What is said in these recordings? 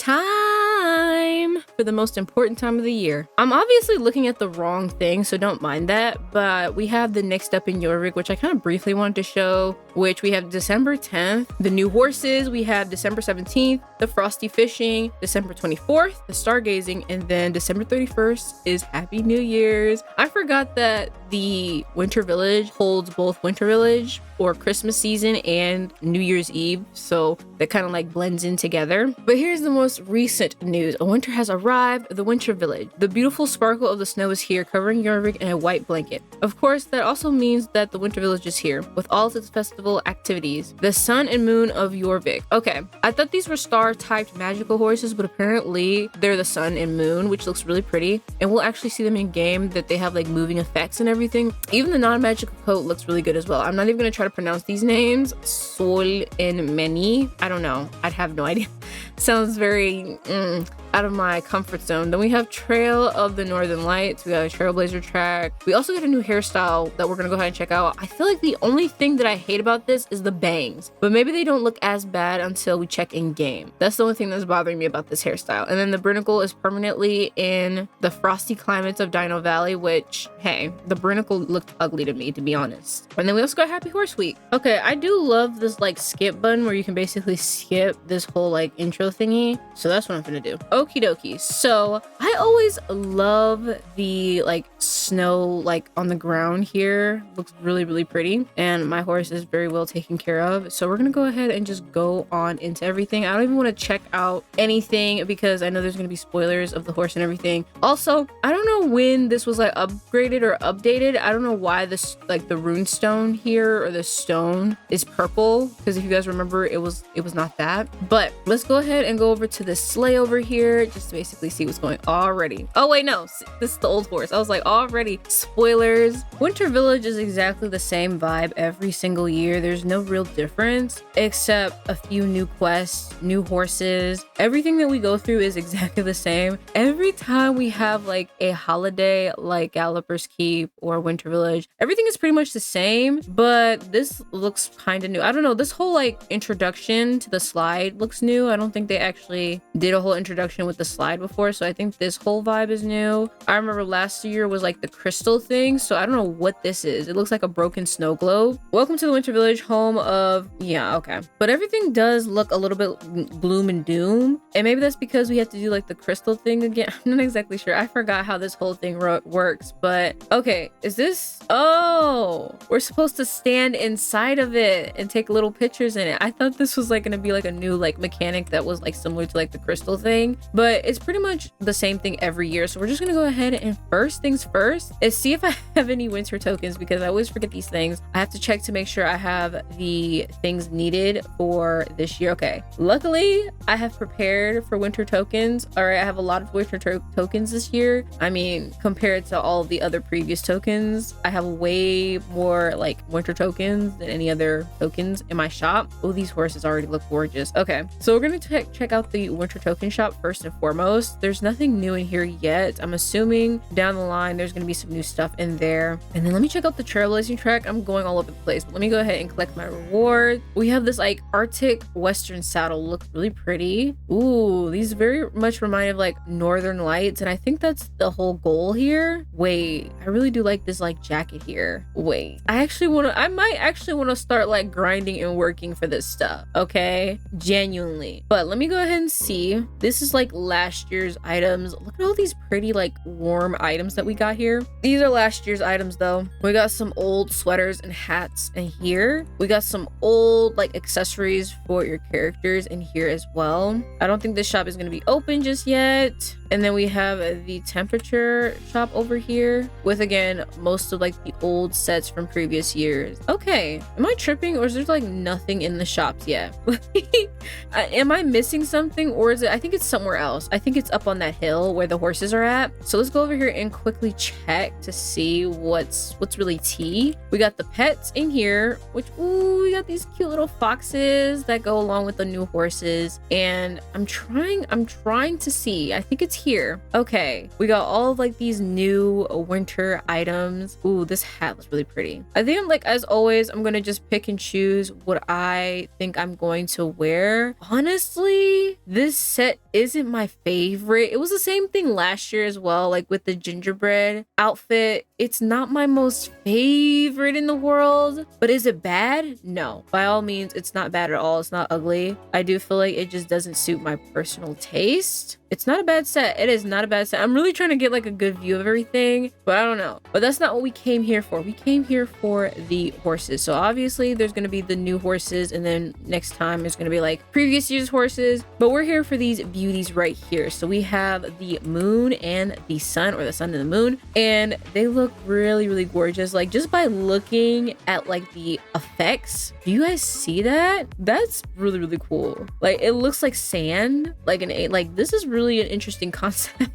time for the most important time of the year. I'm obviously looking at the wrong thing, so don't mind that, but we have the next up in Jorvik, which I kind of briefly wanted to show, which we have December 10th, the new horses, we have December 17th, the frosty fishing, December 24th, the stargazing, and then December 31st is Happy New Year's. I forgot that the Winter Village holds both Winter Village or Christmas season and New Year's Eve, so that kind of like blends in together. But here's the most recent news. A winter has arrived, the Winter Village. The beautiful sparkle of the snow is here, covering Jorvik in a white blanket. Of course, that also means that the Winter Village is here, with all of its festival activities. The sun and moon of Jorvik. Okay, I thought these were star-typed magical horses, but apparently they're the sun and moon, which looks really pretty. And we'll actually see them in game, that they have like moving effects and everything. Even the non-magical coat looks really good as well. I'm not even gonna try to pronounce these names. Sol and Many. I don't know. I'd have no idea. Sounds very out of my comfort zone. Then we have Trail of the Northern Lights. We got a Trailblazer track. We also got a new hairstyle that we're gonna go ahead and check out. I feel like the only thing that I hate about this is the bangs, but maybe they don't look as bad until we check in game. That's the only thing that's bothering me about this hairstyle. And then the Brinacle is permanently in the frosty climates of Dino Valley, which, hey, the Brinacle looked ugly to me, to be honest. And then we also got Happy Horse Week. Okay, I do love this like skip button where you can basically skip this whole like intro thingy. So that's what I'm gonna do. Okie dokie. So I always love the like snow like on the ground here. Looks really, really pretty. And my horse is very well taken care of. So we're gonna go ahead and just go on into everything. I don't even want to check out anything because I know there's gonna be spoilers of the horse and everything. Also, I don't know when this was like upgraded or updated. I don't know why this like the rune stone here or the stone is purple, because if you guys remember, it was not that. But let's go ahead and go over to the sleigh over here just to basically see what's going on already. Oh wait, no, this is the old horse. I was like, already spoilers. Winter Village is exactly the same vibe every single year. There's no real difference except a few new quests, new horses. Everything that we go through is exactly the same. Every time we have like a holiday like Galloper's Keep or Winter Village, everything is pretty much the same, but this looks kind of new. I don't know, this whole like introduction to the slide looks new. I don't think they actually did a whole introduction with the slide before, so I think this whole vibe is new. I remember last year was like the crystal thing, so I don't know what this is. It looks like a broken snow globe. Welcome to the Winter Village, home of, yeah, okay. But everything does look a little bit gloom and doom, and maybe that's because we have to do like the crystal thing again. I'm not exactly sure. I forgot how this whole thing works, but okay, is this, oh, we're supposed to stand inside of it and take little pictures in it. I thought this was like gonna be like a new like mechanic that was like similar to like the crystal thing, but it's pretty much the same thing every year. So we're just gonna go ahead and first things first is see if I have any winter tokens, because I always forget these things. I have to check to make sure I have the things needed for this year. Okay, luckily I have prepared for winter tokens. All right, I have a lot of winter tokens this year. I mean, compared to all the other previous tokens, I have way more like winter tokens than any other tokens in my shop. Oh, these horses already look gorgeous. Okay, so we're gonna check out the winter token shop first and foremost. There's nothing new in here yet. I'm assuming down the line there's gonna be some new stuff in there. And then let me check out the trailblazing track. I'm going all over the place, but let me go ahead and collect my reward. We have this like Arctic Western saddle. Looks really pretty. Ooh, these very much remind of like Northern Lights, and I think that's the whole goal here. Wait, I really do like this like jacket here. Wait, I might actually want to start like grinding and working for this stuff. Okay, genuinely. But let me go ahead and see. This is like last year's items. Look at all these pretty like warm items that we got here. These are last year's items though. We got some old sweaters and hats in here. We got some old like accessories for your characters in here as well. I don't think this shop is going to be open just yet. And then we have the temperature shop over here with, again, most of like the old sets from previous years. Okay, am I tripping, or is there like nothing in the shops yet? Am I missing something, or is it, I think it's somewhere else. I think it's up on that hill where the horses are at. So let's go over here and quickly check unpack to see what's really tea. We got the pets in here, which, ooh, we got these cute little foxes that go along with the new horses. And I'm trying to see, I think it's here. Okay, we got all of like these new winter items. Ooh, this hat looks really pretty. I think, like, as always, I'm gonna just pick and choose what I think I'm going to wear. Honestly, this set isn't my favorite. It was the same thing last year as well, like with the gingerbread outfit. It's not my most favorite in the world, but is it bad? No, by all means, it's not bad at all. It's not ugly. I do feel like it just doesn't suit my personal taste. It's not a bad set. It is not a bad set. I'm really trying to get like a good view of everything, but I don't know. But that's not what we came here for. We came here for the horses. So obviously there's going to be the new horses, and then next time it's going to be like previous year's horses, but we're here for these beauties right here. So we have the moon and the sun, or the sun and the moon, and they look really, really gorgeous. Like, just by looking at like the effects, do you guys see that? That's really, really cool. Like, it looks like sand, like this is really an interesting concept.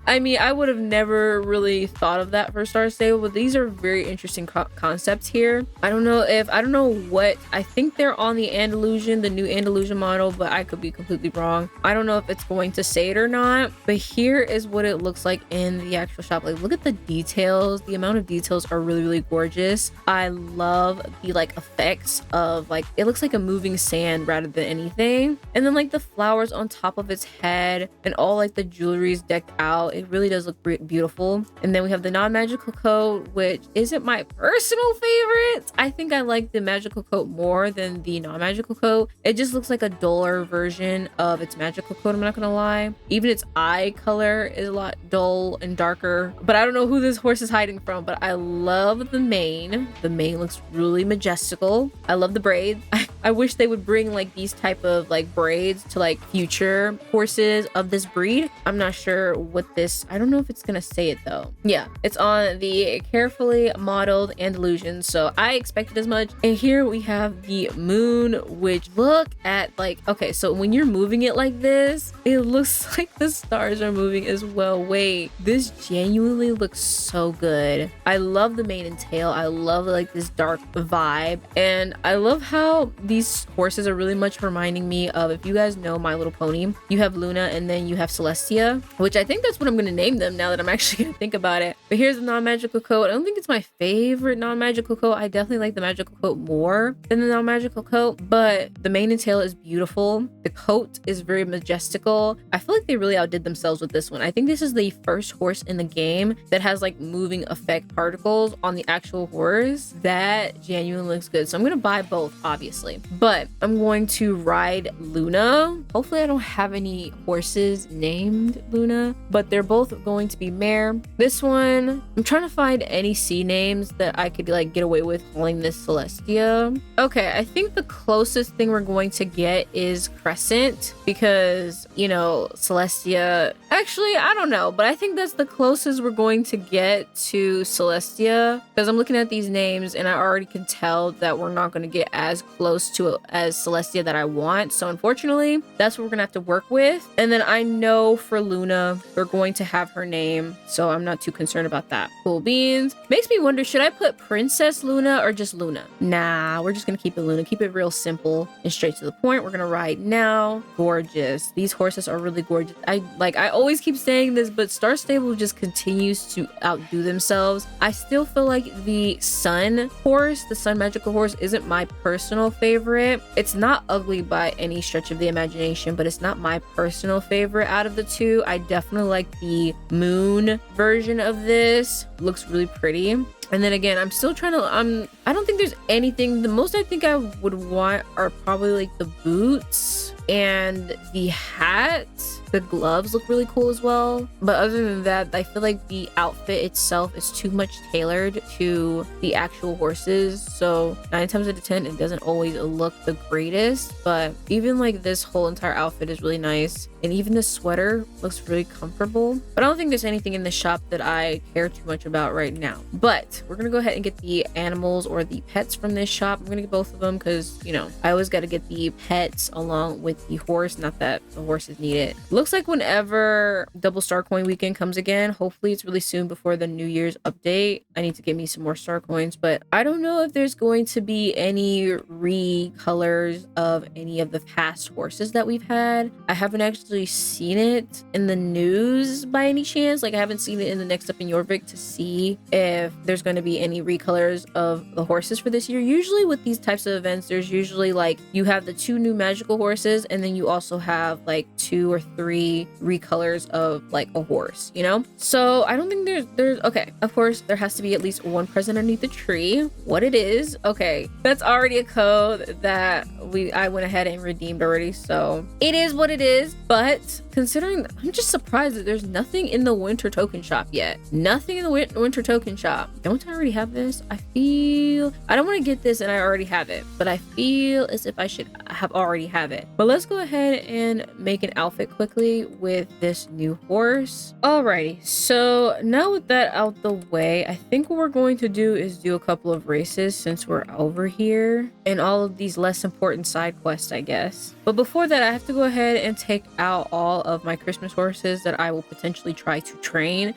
I mean, I would have never really thought of that for Star Stable, but these are very interesting concepts here. I don't know what, I think they're on the Andalusian, the new Andalusian model, but I could be completely wrong. I don't know if it's going to say it or not, but here is what it looks like in the actual shop. Like, look at the details. The amount of details are really, really gorgeous. I love the like effects of, like, it looks like a moving sand rather than anything. And then like the flowers on top of its head and all like the jewelry is decked out. It really does look beautiful. And then we have the non-magical coat, which isn't my personal favorite. I think I like the magical coat more than the non-magical coat. It just looks like a duller version of its magical coat, I'm not gonna lie. Even its eye color is a lot dull and darker, but I don't know who this horse is hiding from. But I love the mane. The mane looks really majestical. I love the braids. I wish they would bring like these type of like braids to like future horses of this breed. I'm not sure what this, I don't know if it's gonna say it though. Yeah, it's on the carefully modeled Andalusian, so I expected as much. And here we have the moon, which, look at, like, okay, so when you're moving it like this, it looks like the stars are moving as well. Wait, this genuinely looks so good. I love the mane and tail. I love like this dark vibe, and I love how these horses are really much reminding me of, if you guys know My Little Pony, you have Luna and then you have Celestia, which I think that's what I'm going to name them now that I'm actually going to think about it. But here's the non-magical coat. I don't think it's my favorite non-magical coat. I definitely like the magical coat more than the non-magical coat, but the mane and tail is beautiful. The coat is very majestical. I feel like they really outdid themselves with this one. I think this is the first horse in the game that has like moving effect particles on the actual horse. That genuinely looks good. So I'm going to buy both, obviously, but I'm going to ride Luna. Hopefully I don't have any horses named Luna, but they're both going to be mare. This one, I'm trying to find any C names that I could like get away with calling this Celestia. Okay, I think the closest thing we're going to get is Crescent, because, you know, Celestia, actually, I don't know, but I think that's the closest we're going to get to Celestia, because I'm looking at these names and I already can tell that we're not going to get as close to it as Celestia that I want. So unfortunately, that's what we're gonna have to work with. And then I know for Luna, we're going to have her name, so I'm not too concerned about that. Cool beans. Makes me wonder, should I put Princess Luna or just Luna? Nah, we're just gonna keep it Luna. Keep it real simple and straight to the point. We're gonna ride now. Gorgeous. These horses are really gorgeous. I always keep saying this, but Star Stable just continues to outdo themselves. I still feel like the sun horse, the sun magical horse, isn't my personal favorite. It's not ugly by any stretch of the imagination, but it's not my personal favorite out of the two. I definitely like the moon version of this. Looks really pretty. And then again, I'm still trying to, I don't think there's anything. The most I think I would want are probably like the boots and the hat. The gloves look really cool as well. But other than that, I feel like the outfit itself is too much tailored to the actual horses. So 9 times out of 10, it doesn't always look the greatest. But even like this whole entire outfit is really nice. And even the sweater looks really comfortable. But I don't think there's anything in the shop that I care too much about right now. But but we're gonna go ahead and get the animals or the pets from this shop. I'm gonna get both of them because, you know, I always got to get the pets along with the horse. Not that the horses need it. Looks like whenever double star coin weekend comes again, hopefully it's really soon before the New Year's update, I need to get me some more star coins, but I don't know if there's going to be any recolors of any of the past horses that we've had. I haven't actually seen it in the news by any chance. Like, I haven't seen it in the Next Up in Jorvik to see if there's going to be any recolors of the horses for this year. Usually with these types of events, there's usually like you have the 2 new magical horses, and then you also have like 2 or 3 recolors of like a horse, you know? So I don't think there's okay, of course there has to be at least one present underneath the tree. What it is, okay, that's already a code that I went ahead and redeemed already, so it is what it is. But considering, I'm just surprised that there's nothing in the winter token shop yet. Nothing in the winter token shop. Don't I already have this? I don't want to get this and I already have it, but I feel as if I should already have it. But let's go ahead and make an outfit quickly with this new horse. Alrighty, so now with that out the way, I think what we're going to do is do a couple of races since we're over here, and all of these less important side quests, I guess. But before that, I have to go ahead and take out all of my Christmas horses that I will potentially try to train.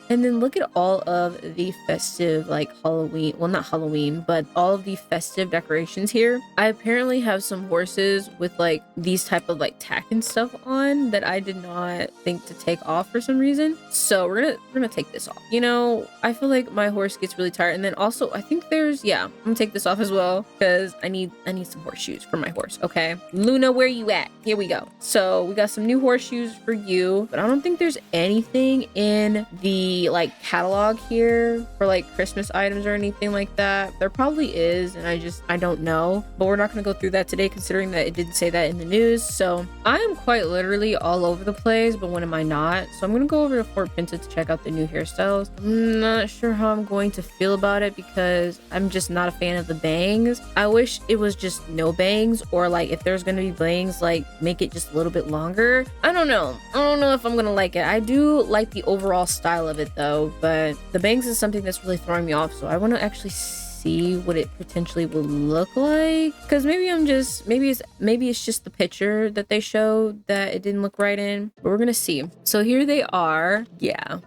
And then look at all of the festive, like Halloween, well, not Halloween, but all of the festive decorations here. I apparently have some horses with like these type of like tack and stuff on that I did not think to take off for some reason. So we're gonna take this off. You know, I feel like my horse gets really tired. And then also I think there's, yeah, I'm gonna take this off as well because I need some horseshoes for my horse. Okay, Luna, where you at? Here we go. So we got some new horseshoes for you, but I don't think there's anything in the like catalog here for like Christmas items or anything like that. There probably is, and I don't know, but we're not going to go through that today considering that it didn't say that in the news. So I am quite literally all over the place, but when am I not? So I'm going to go over to Fort Pinta to check out the new hairstyles. I'm not sure how I'm going to feel about it because I'm just not a fan of the bangs. I wish it was just no bangs, or like if there's going to be bangs, like make it just a little bit longer. I don't know if I'm gonna like it. I do like the overall style of it though, but the bangs is something that's really throwing me off, so I want to actually see what it potentially will look like, because maybe it's just the picture that they showed that it didn't look right in, but we're gonna see. So here they are. Yeah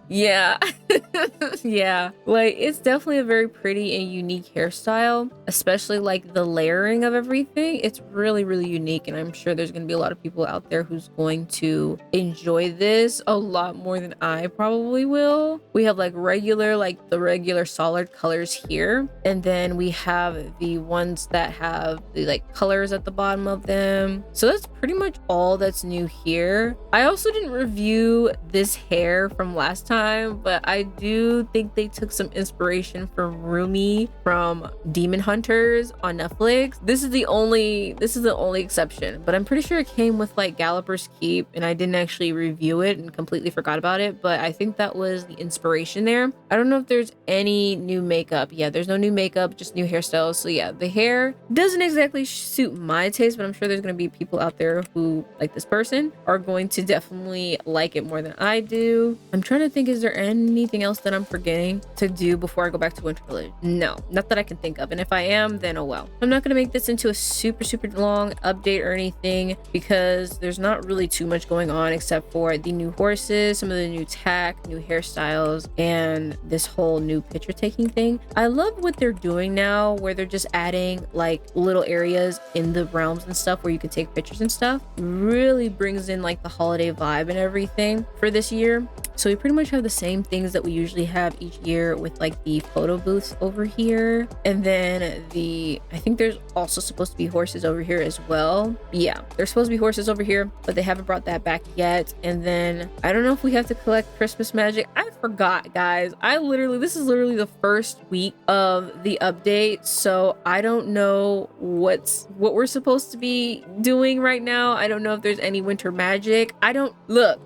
yeah, like it's definitely a very pretty and unique hairstyle, especially like the layering of everything. It's really unique, and I'm sure there's gonna be a lot of people out there who's going to enjoy this a lot more than I probably will. We have like the regular solid colors here, and then we have the ones that have the like colors at the bottom of them. So that's pretty much all that's new here. I also didn't review this hair from last time, but I do think they took some inspiration from Rumi from Demon Hunters on Netflix. This is the only exception, but I'm pretty sure it came with like Galloper's Keep, and I didn't actually review it and completely forgot about it, but I think that was the inspiration there. I don't know if there's any new makeup. Yeah, there's no new makeup, just new hairstyles. So yeah, the hair doesn't exactly suit my taste, but I'm sure there's going to be people out there who, like this person, are going to definitely like it more than I do. I'm trying to think, is there anything else that I'm forgetting to do before I go back to Winter Village? No, not that I can think of, and if I am, then oh well. I'm not going to make this into a super long update or anything because there's not really too much going on except for the new horses, some of the new tack, new hairstyles, and this whole new picture taking thing. I love what they're doing now, where they're just adding like little areas in the realms and stuff where you can take pictures and stuff. Really brings in like the holiday vibe and everything for this year. So we pretty much have the same things that we usually have each year with like the photo booths over here, and then I think there's also supposed to be horses over here as well. Yeah, there's supposed to be horses over here, but they haven't brought that back yet. And then I don't know if we have to collect Christmas magic. I forgot, guys. This is literally the first week of the update, so I don't know what we're supposed to be doing right now. I don't know if there's any winter magic. I don't look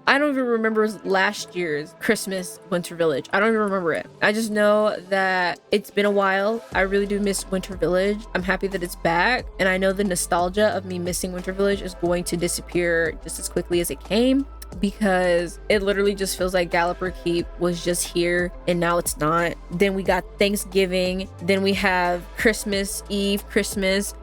I don't even remember last year's Christmas Winter Village. I don't even remember it. I just know that it's been a while. I really do miss Winter Village. I'm happy that it's back, and I know the nostalgia of me missing Winter Village is going to disappear just as quickly as it came. because it literally just feels like Galloper Keep was just here and now it's not. Then we got Thanksgiving, then we have Christmas Eve,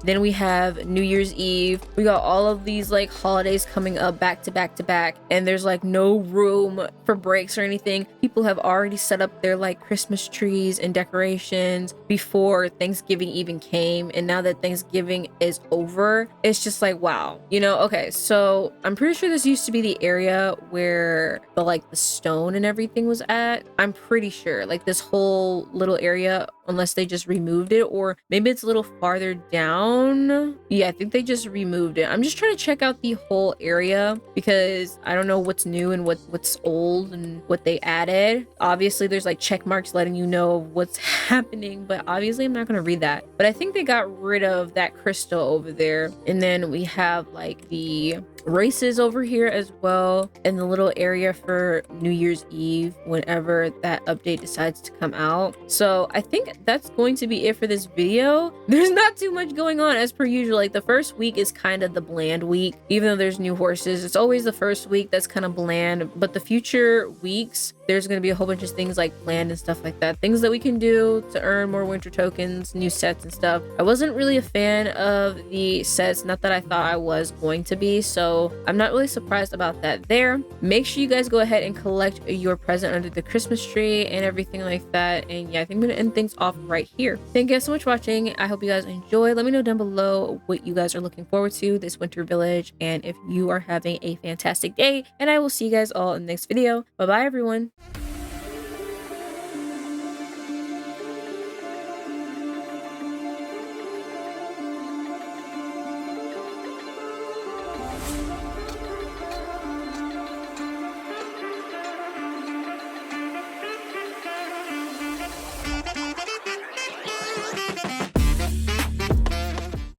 then we have New Year's Eve. We got all of these like holidays coming up back to back to back, and there's like no room for breaks or anything. People have already set up their like Christmas trees and decorations before Thanksgiving even came, and now that Thanksgiving is over, it's just like, wow, you know. Okay, so I'm pretty sure this used to be the area where the stone and everything was at. I'm pretty sure like this whole little area, unless they just removed it, or maybe it's a little farther down. Yeah, I think they just removed it. I'm just trying to check out the whole area because I don't know what's new and what's old and what they added. Obviously there's like check marks letting you know what's happening, but obviously I'm not going to read that. But I think they got rid of that crystal over there, and then we have like the races over here as well, and the little area for New Year's Eve whenever that update decides to come out. So I think that's going to be it for this video. There's not too much going on as per usual. Like the first week is kind of the bland week, even though there's new horses. It's always the first week that's kind of bland, but the future weeks there's going to be a whole bunch of things like planned and stuff like that, things that we can do to earn more winter tokens, new sets and stuff. I wasn't really a fan of the sets, not that I thought I was going to be, so I'm not really surprised about that there. Make sure you guys go ahead and collect your present under the Christmas tree and everything like that. And yeah, I think I'm gonna end things off right here. Thank you guys so much for watching. I hope you guys enjoy. Let me know down below what you guys are looking forward to this winter village, and if you are having a fantastic day, and I will see you guys all in the next video. Bye bye everyone.